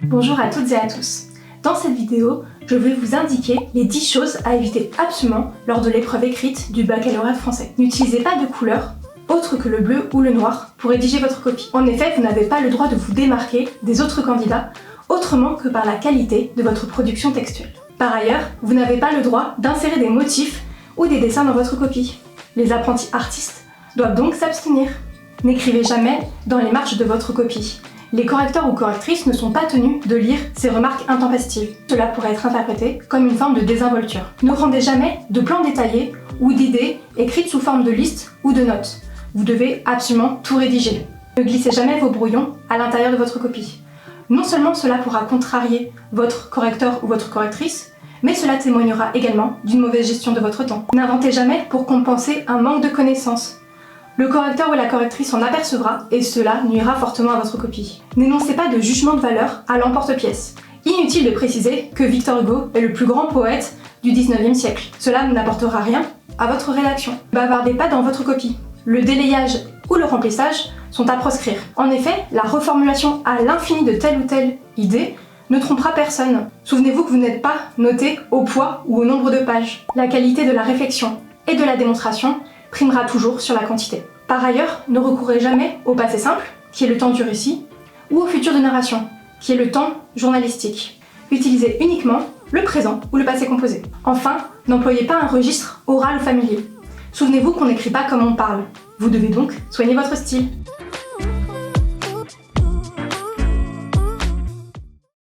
Bonjour à toutes et à tous. Dans cette vidéo, je vais vous indiquer les 10 choses à éviter absolument lors de l'épreuve écrite du baccalauréat français. N'utilisez pas de couleur autre que le bleu ou le noir pour rédiger votre copie. En effet, vous n'avez pas le droit de vous démarquer des autres candidats autrement que par la qualité de votre production textuelle. Par ailleurs, vous n'avez pas le droit d'insérer des motifs ou des dessins dans votre copie. Les apprentis artistes doivent donc s'abstenir. N'écrivez jamais dans les marges de votre copie. Les correcteurs ou correctrices ne sont pas tenus de lire ces remarques intempestives. Cela pourrait être interprété comme une forme de désinvolture. Ne rendez jamais de plans détaillés ou d'idées écrites sous forme de listes ou de notes. Vous devez absolument tout rédiger. Ne glissez jamais vos brouillons à l'intérieur de votre copie. Non seulement cela pourra contrarier votre correcteur ou votre correctrice, mais cela témoignera également d'une mauvaise gestion de votre temps. N'inventez jamais pour compenser un manque de connaissances. Le correcteur ou la correctrice s'en apercevra et cela nuira fortement à votre copie. N'énoncez pas de jugement de valeur à l'emporte-pièce. Inutile de préciser que Victor Hugo est le plus grand poète du 19e siècle. Cela n'apportera rien à votre rédaction. Ne bavardez pas dans votre copie. Le délayage ou le remplissage sont à proscrire. En effet, la reformulation à l'infini de telle ou telle idée ne trompera personne. Souvenez-vous que vous n'êtes pas noté au poids ou au nombre de pages. La qualité de la réflexion et de la démonstration primera toujours sur la quantité. Par ailleurs, ne recourez jamais au passé simple, qui est le temps du récit, ou au futur de narration, qui est le temps journalistique. Utilisez uniquement le présent ou le passé composé. Enfin, n'employez pas un registre oral ou familier. Souvenez-vous qu'on n'écrit pas comme on parle. Vous devez donc soigner votre style.